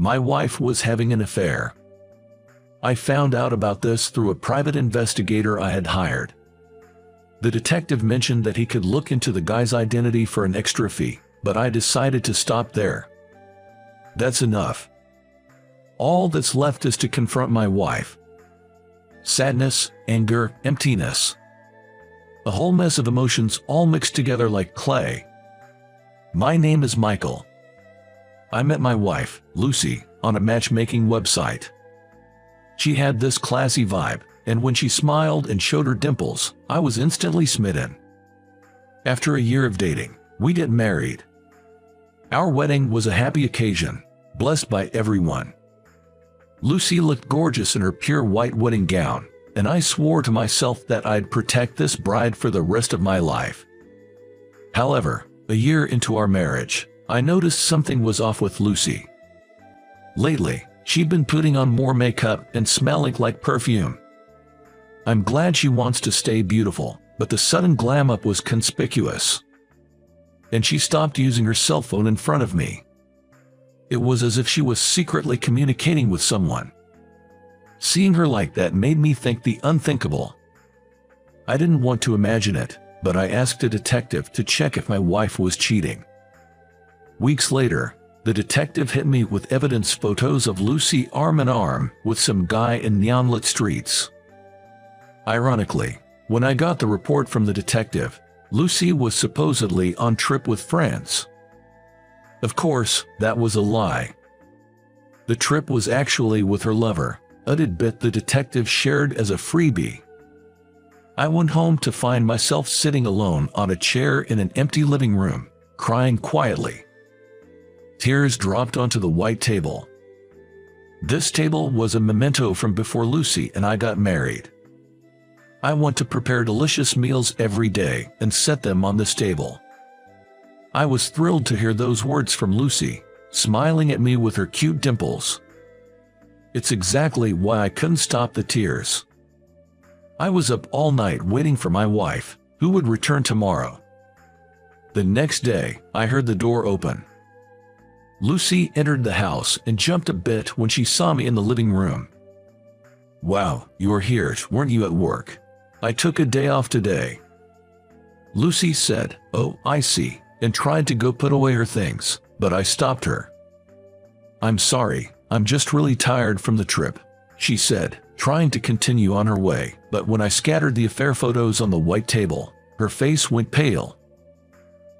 My wife was having an affair. I found out about this through a private investigator I had hired. The detective mentioned that he could look into the guy's identity for an extra fee, but I decided to stop there. That's enough. All that's left is to confront my wife. Sadness, anger, emptiness. A whole mess of emotions all mixed together like clay. My name is Michael. I met my wife, Lucy, on a matchmaking website. She had this classy vibe, and when she smiled and showed her dimples, I was instantly smitten. After a year of dating, we get married. Our wedding was a happy occasion, blessed by everyone. Lucy looked gorgeous in her pure white wedding gown, and I swore to myself that I'd protect this bride for the rest of my life. However, a year into our marriage, I noticed something was off with Lucy. Lately, she'd been putting on more makeup and smelling like perfume. I'm glad she wants to stay beautiful, but the sudden glam up was conspicuous. And she stopped using her cell phone in front of me. It was as if she was secretly communicating with someone. Seeing her like that made me think the unthinkable. I didn't want to imagine it, but I asked a detective to check if my wife was cheating. Weeks later, the detective hit me with evidence photos of Lucy arm in arm with some guy in neon-lit streets. Ironically, when I got the report from the detective, Lucy was supposedly on trip with friends. Of course, that was a lie. The trip was actually with her lover, a tidbit the detective shared as a freebie. I went home to find myself sitting alone on a chair in an empty living room, crying quietly. Tears dropped onto the white table. This table was a memento from before Lucy and I got married. I want to prepare delicious meals every day and set them on this table. I was thrilled to hear those words from Lucy, smiling at me with her cute dimples. It's exactly why I couldn't stop the tears. I was up all night waiting for my wife, who would return tomorrow. The next day, I heard the door open. Lucy entered the house and jumped a bit when she saw me in the living room. "Wow, you were here, weren't you, at work? I took a day off today." Lucy said, "Oh, I see," and tried to go put away her things, but I stopped her. "I'm sorry, I'm just really tired from the trip," she said, trying to continue on her way, but when I scattered the affair photos on the white table, her face went pale.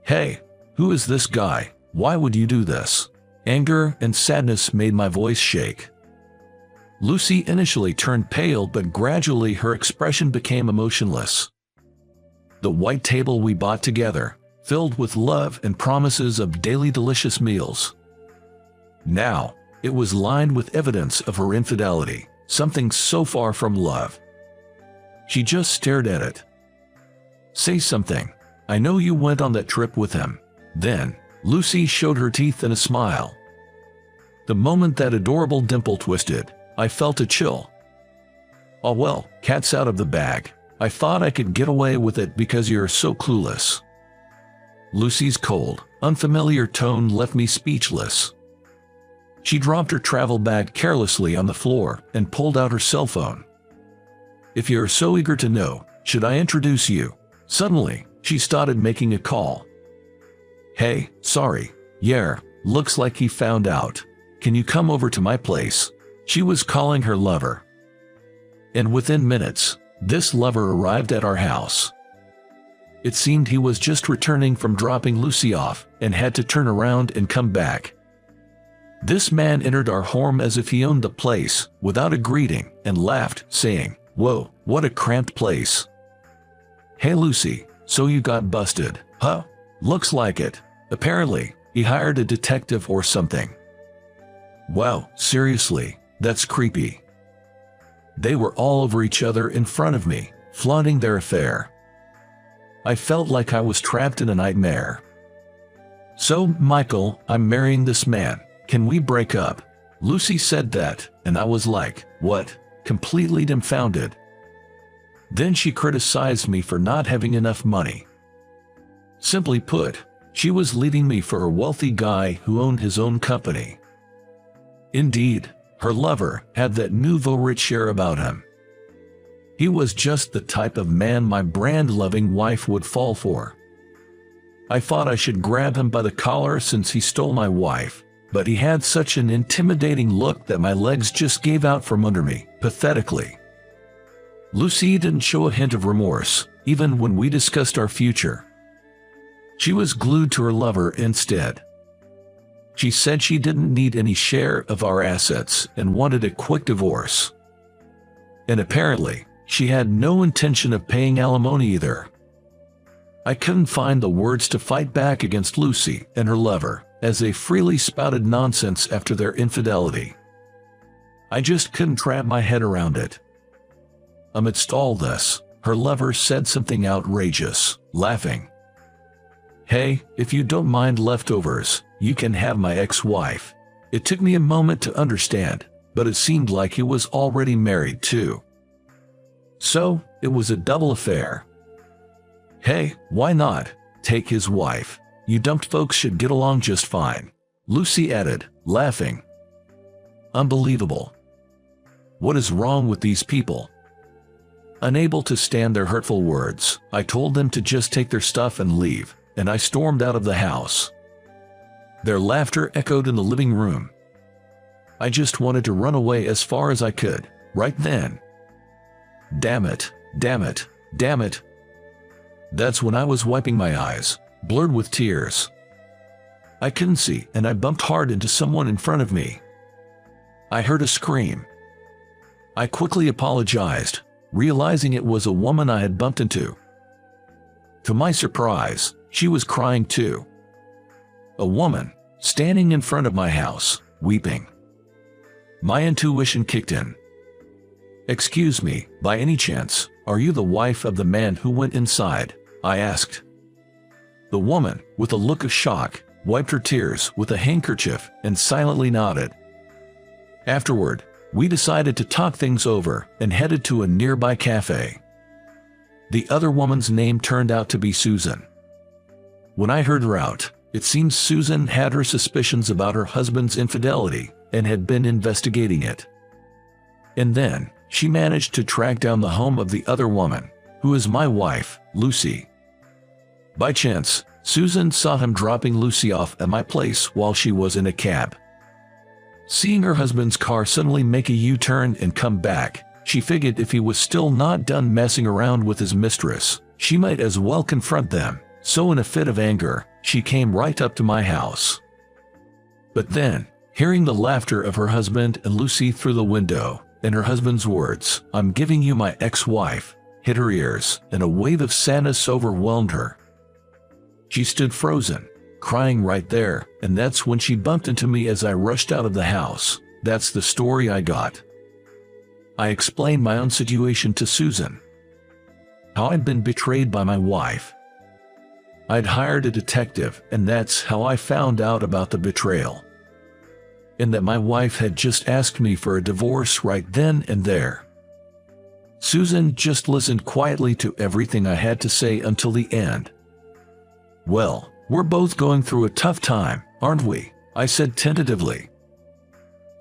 "Hey, who is this guy? Why would you do this?" Anger and sadness made my voice shake. Lucy initially turned pale, but gradually her expression became emotionless. The white table we bought together, filled with love and promises of daily delicious meals. Now, it was lined with evidence of her infidelity, something so far from love. She just stared at it. "Say something. I know you went on that trip with him." Then, Lucy showed her teeth in a smile. The moment that adorable dimple twisted, I felt a chill. "Oh well, cat's out of the bag. I thought I could get away with it because you're so clueless." Lucy's cold, unfamiliar tone left me speechless. She dropped her travel bag carelessly on the floor and pulled out her cell phone. "If you're so eager to know, should I introduce you?" Suddenly, she started making a call. "Hey, sorry. Yeah, looks like he found out. Can you come over to my place?" She was calling her lover. And within minutes, this lover arrived at our house. It seemed he was just returning from dropping Lucy off and had to turn around and come back. This man entered our home as if he owned the place, without a greeting, and laughed, saying, "Whoa, what a cramped place." "Hey Lucy, so you got busted, huh?" "Looks like it. Apparently, he hired a detective or something." "Wow, seriously, that's creepy." They were all over each other in front of me, flaunting their affair. I felt like I was trapped in a nightmare. "So, Michael, I'm marrying this man. Can we break up?" Lucy said that, and I was like, "What?" completely dumbfounded. Then she criticized me for not having enough money. Simply put, she was leaving me for a wealthy guy who owned his own company. Indeed, her lover had that nouveau riche air about him. He was just the type of man my brand-loving wife would fall for. I thought I should grab him by the collar since he stole my wife, but he had such an intimidating look that my legs just gave out from under me, pathetically. Lucy didn't show a hint of remorse, even when we discussed our future. She was glued to her lover instead. She said she didn't need any share of our assets and wanted a quick divorce. And apparently, she had no intention of paying alimony either. I couldn't find the words to fight back against Lucy and her lover, as they freely spouted nonsense after their infidelity. I just couldn't wrap my head around it. Amidst all this, her lover said something outrageous, laughing. "Hey, if you don't mind leftovers, you can have my ex-wife." It took me a moment to understand, but it seemed like he was already married too. So, it was a double affair. Hey, why not? Take his wife. You dumped folks should get along just fine, Lucy added, laughing. Unbelievable. What is wrong with these people? Unable to stand their hurtful words, I told them to just take their stuff and leave, and I stormed out of the house. Their laughter echoed in the living room. I just wanted to run away as far as I could, right then. Damn it, damn it, damn it. That's when I was wiping my eyes, blurred with tears. I couldn't see, and I bumped hard into someone in front of me. I heard a scream. I quickly apologized, realizing it was a woman I had bumped into. To my surprise, she was crying too. A woman, standing in front of my house, weeping. My intuition kicked in. "Excuse me, by any chance, are you the wife of the man who went inside?" I asked. The woman, with a look of shock, wiped her tears with a handkerchief and silently nodded. Afterward, we decided to talk things over and headed to a nearby cafe. The other woman's name turned out to be Susan. When I heard her out, it seems Susan had her suspicions about her husband's infidelity and had been investigating it. And then, she managed to track down the home of the other woman, who is my wife, Lucy. By chance, Susan saw him dropping Lucy off at my place while she was in a cab. Seeing her husband's car suddenly make a U-turn and come back, she figured if he was still not done messing around with his mistress, she might as well confront them, so in a fit of anger, she came right up to my house. But then, hearing the laughter of her husband and Lucy through the window, and her husband's words, "I'm giving you my ex-wife," hit her ears, and a wave of sadness overwhelmed her. She stood frozen, crying right there, and that's when she bumped into me as I rushed out of the house. That's the story I got. I explained my own situation to Susan. How I'd been betrayed by my wife. I'd hired a detective, and that's how I found out about the betrayal. And that my wife had just asked me for a divorce right then and there. Susan just listened quietly to everything I had to say until the end. "Well, we're both going through a tough time, aren't we?" I said tentatively.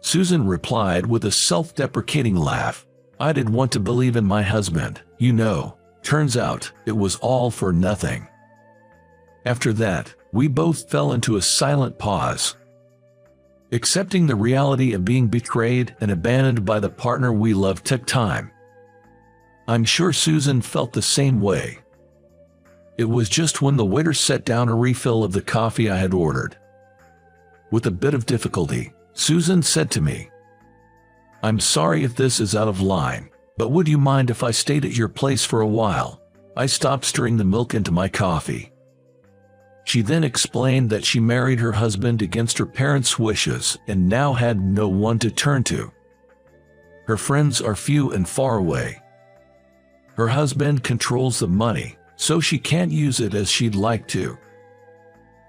Susan replied with a self-deprecating laugh. "I didn't want to believe in my husband, you know. Turns out, it was all for nothing." After that, we both fell into a silent pause. Accepting the reality of being betrayed and abandoned by the partner we loved took time. I'm sure Susan felt the same way. It was just when the waiter set down a refill of the coffee I had ordered. With a bit of difficulty, Susan said to me, "I'm sorry if this is out of line, but would you mind if I stayed at your place for a while?" I stopped stirring the milk into my coffee. She then explained that she married her husband against her parents' wishes and now had no one to turn to. Her friends are few and far away. Her husband controls the money, so she can't use it as she'd like to.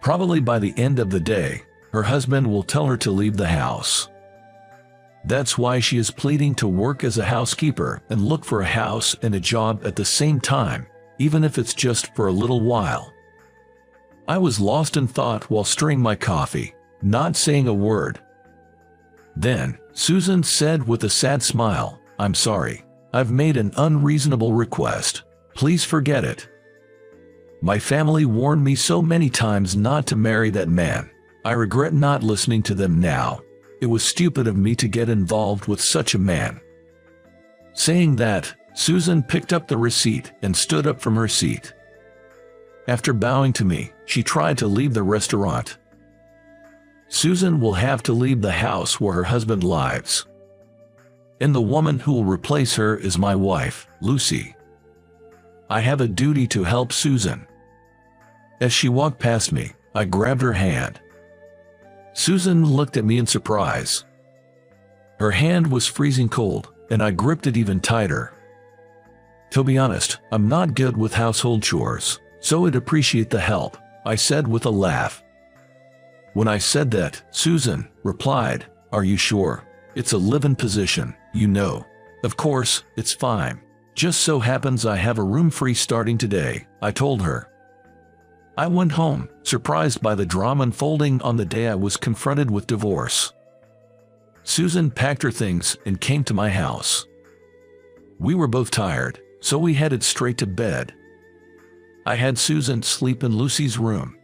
Probably by the end of the day, her husband will tell her to leave the house. That's why she is pleading to work as a housekeeper and look for a house and a job at the same time, even if it's just for a little while. I was lost in thought while stirring my coffee, not saying a word. Then, Susan said with a sad smile, "I'm sorry. I've made an unreasonable request. Please forget it. My family warned me so many times not to marry that man. I regret not listening to them now. It was stupid of me to get involved with such a man." Saying that, Susan picked up the receipt and stood up from her seat. After bowing to me, she tried to leave the restaurant. Susan will have to leave the house where her husband lives. And the woman who will replace her is my wife, Lucy. I have a duty to help Susan. As she walked past me, I grabbed her hand. Susan looked at me in surprise. Her hand was freezing cold, and I gripped it even tighter. "To be honest, I'm not good with household chores, so I'd appreciate the help," I said with a laugh. When I said that, Susan replied, "Are you sure? It's a live-in position, you know." "Of course, it's fine. Just so happens I have a room free starting today," I told her. I went home, surprised by the drama unfolding on the day I was confronted with divorce. Susan packed her things and came to my house. We were both tired, so we headed straight to bed. I had Susan sleep in Lucy's room.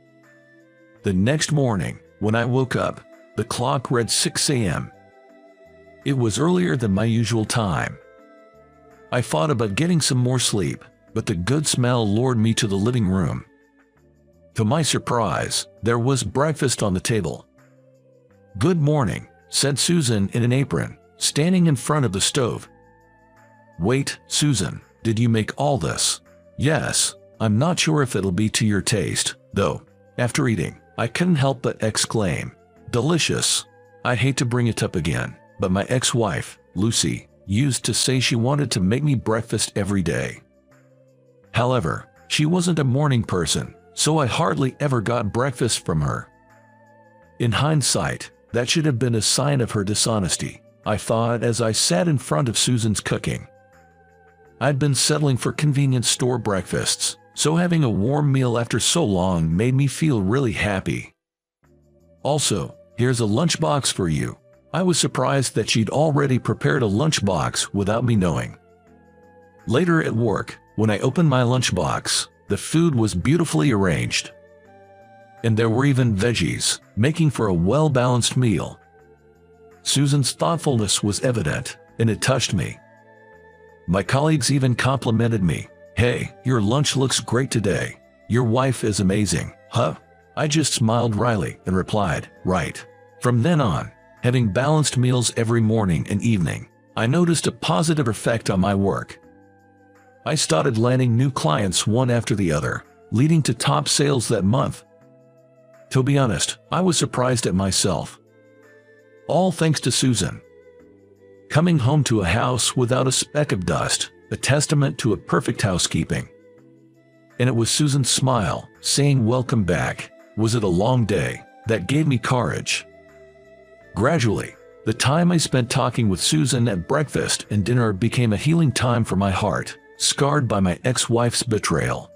The next morning, when I woke up, the clock read 6 a.m. It was earlier than my usual time. I thought about getting some more sleep, but the good smell lured me to the living room. To my surprise, there was breakfast on the table. "Good morning," said Susan in an apron, standing in front of the stove. "Wait, Susan, did you make all this?" "Yes. I'm not sure if it'll be to your taste, though." After eating, I couldn't help but exclaim, "Delicious." I hate to bring it up again, but my ex-wife, Lucy, used to say she wanted to make me breakfast every day. However, she wasn't a morning person, so I hardly ever got breakfast from her. In hindsight, that should have been a sign of her dishonesty, I thought as I sat in front of Susan's cooking. I'd been settling for convenience store breakfasts, so having a warm meal after so long made me feel really happy. "Also, here's a lunchbox for you." I was surprised that she'd already prepared a lunchbox without me knowing. Later at work, when I opened my lunchbox, the food was beautifully arranged. And there were even veggies, making for a well-balanced meal. Susan's thoughtfulness was evident, and it touched me. My colleagues even complimented me. "Hey, your lunch looks great today. Your wife is amazing, huh?" I just smiled wryly and replied, "Right." From then on, having balanced meals every morning and evening, I noticed a positive effect on my work. I started landing new clients one after the other, leading to top sales that month. To be honest, I was surprised at myself. All thanks to Susan. Coming home to a house without a speck of dust, a testament to a perfect housekeeping. And it was Susan's smile, saying "welcome back, was it a long day?" that gave me courage. Gradually, the time I spent talking with Susan at breakfast and dinner became a healing time for my heart, scarred by my ex-wife's betrayal.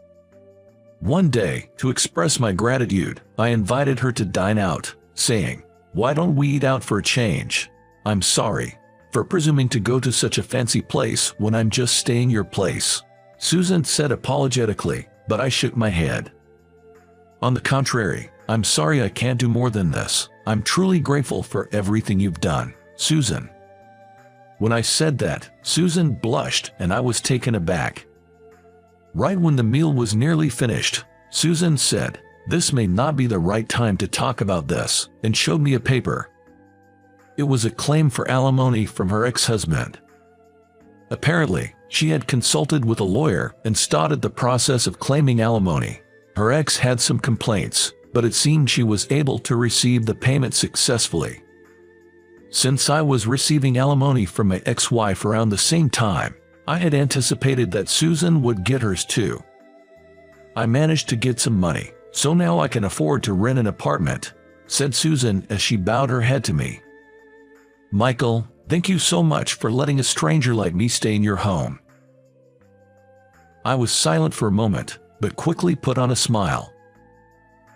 One day, to express my gratitude, I invited her to dine out, saying, "Why don't we eat out for a change? I'm sorry for presuming to go to such a fancy place when I'm just staying your place," Susan said apologetically, but I shook my head. "On the contrary, I'm sorry I can't do more than this. I'm truly grateful for everything you've done, Susan." When I said that, Susan blushed and I was taken aback. Right when the meal was nearly finished, Susan said, "This may not be the right time to talk about this," and showed me a paper. It was a claim for alimony from her ex-husband. Apparently, she had consulted with a lawyer and started the process of claiming alimony. Her ex had some complaints, but it seemed she was able to receive the payment successfully. Since I was receiving alimony from my ex-wife around the same time, I had anticipated that Susan would get hers too. "I managed to get some money, so now I can afford to rent an apartment," said Susan as she bowed her head to me. "Michael, thank you so much for letting a stranger like me stay in your home." I was silent for a moment, but quickly put on a smile.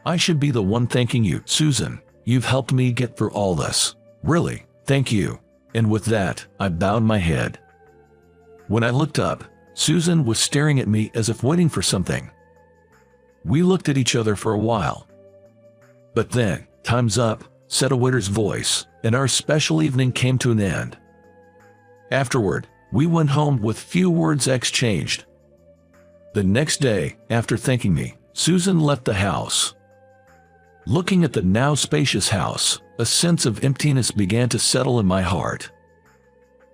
"I should be the one thanking you, Susan. You've helped me get through all this. Really, "Thank you." And with that, I bowed my head. When I looked up, Susan was staring at me as if waiting for something. We looked at each other for a while. But then, "Time's up," said a waiter's voice, and our special evening came to an end. Afterward, we went home with few words exchanged. The next day, after thanking me, Susan left the house. Looking at the now spacious house, a sense of emptiness began to settle in my heart.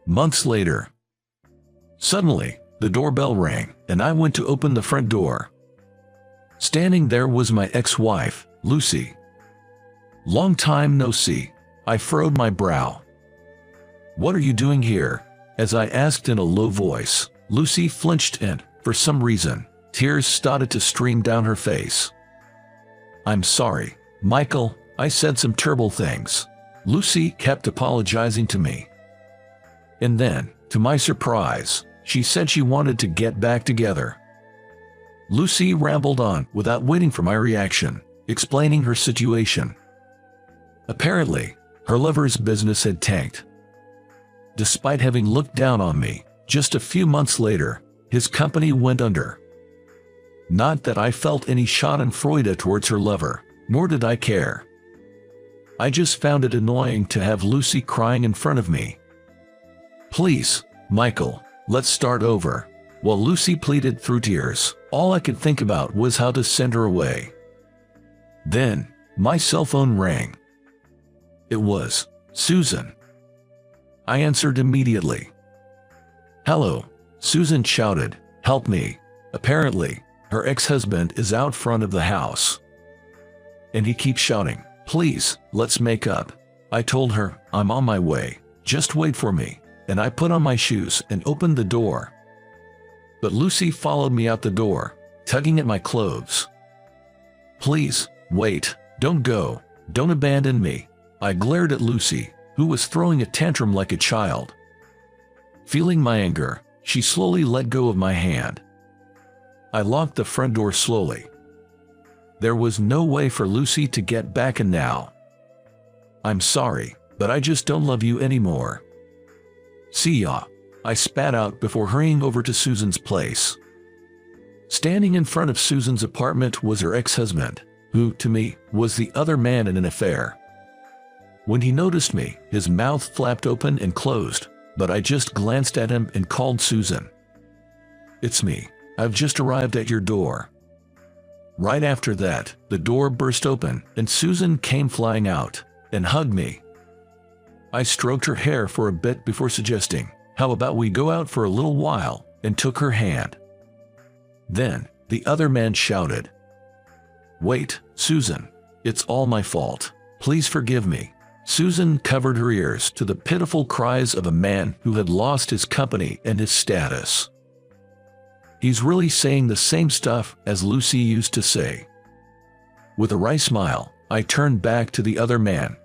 Months later, suddenly, the doorbell rang, and I went to open the front door. Standing there was my ex-wife, Lucy. "Long time no see," I furrowed my brow. "What are you doing here?" As I asked in a low voice, Lucy flinched and, for some reason, tears started to stream down her face. "I'm sorry, Michael, I said some terrible things." Lucy kept apologizing to me. And then, to my surprise, she said she wanted to get back together. Lucy rambled on without waiting for my reaction, explaining her situation. Apparently, her lover's business had tanked. Despite having looked down on me, just a few months later, his company went under. Not that I felt any schadenfreude towards her lover, nor did I care. I just found it annoying to have Lucy crying in front of me. "Please, Michael, let's start over." While Lucy pleaded through tears, all I could think about was how to send her away. Then, my cell phone rang. It was Susan. I answered immediately. "Hello," Susan shouted, "help me." Apparently, her ex-husband is out front of the house. And he keeps shouting, "Please, let's make up." I told her, "I'm on my way, just wait for me," and I put on my shoes and opened the door. But Lucy followed me out the door, tugging at my clothes. "Please, wait, don't go, don't abandon me." I glared at Lucy, who was throwing a tantrum like a child. Feeling my anger, she slowly let go of my hand. I locked the front door slowly. There was no way for Lucy to get back in now. "I'm sorry, but I just don't love you anymore. See ya," I spat out before hurrying over to Susan's place. Standing in front of Susan's apartment was her ex-husband, who, to me, was the other man in an affair. When he noticed me, his mouth flapped open and closed, but I just glanced at him and called Susan. "It's me. I've just arrived at your door." Right after that, the door burst open and Susan came flying out and hugged me. I stroked her hair for a bit before suggesting, "How about we go out for a little while?" and took her hand. Then, the other man shouted, "Wait, Susan, it's all my fault. Please forgive me." Susan covered her ears to the pitiful cries of a man who had lost his company and his status. He's really saying the same stuff as Lucy used to say. With a wry smile, I turned back to the other man.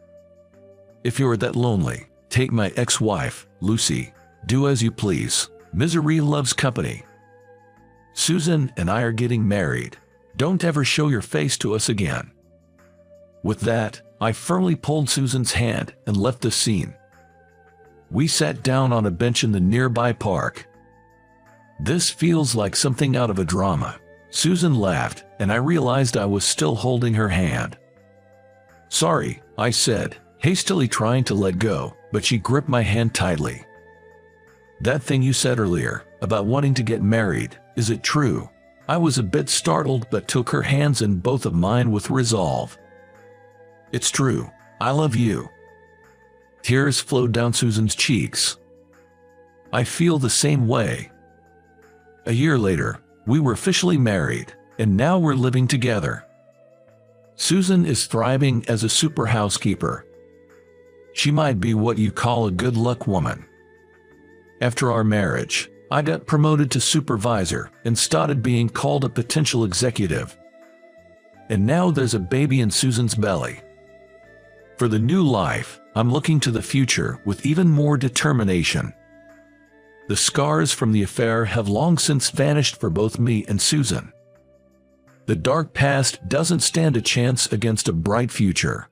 "If you're that lonely, take my ex-wife, Lucy. Do as you please. Misery loves company. Susan and I are getting married. Don't ever show your face to us again." With that, I firmly pulled Susan's hand and left the scene. We sat down on a bench in the nearby park. "This feels like something out of a drama." Susan laughed, and I realized I was still holding her hand. "Sorry," I said, hastily trying to let go, but she gripped my hand tightly. "That thing you said earlier, about wanting to get married, is it true?" I was a bit startled but took her hands in both of mine with resolve. "It's true. I love you." Tears flowed down Susan's cheeks. "I feel the same way." A year later, we were officially married, and now we're living together. Susan is thriving as a super housekeeper. She might be what you call a good luck woman. After our marriage, I got promoted to supervisor and started being called a potential executive. And now there's a baby in Susan's belly. For the new life, I'm looking to the future with even more determination. The scars from the affair have long since vanished for both me and Susan. The dark past doesn't stand a chance against a bright future.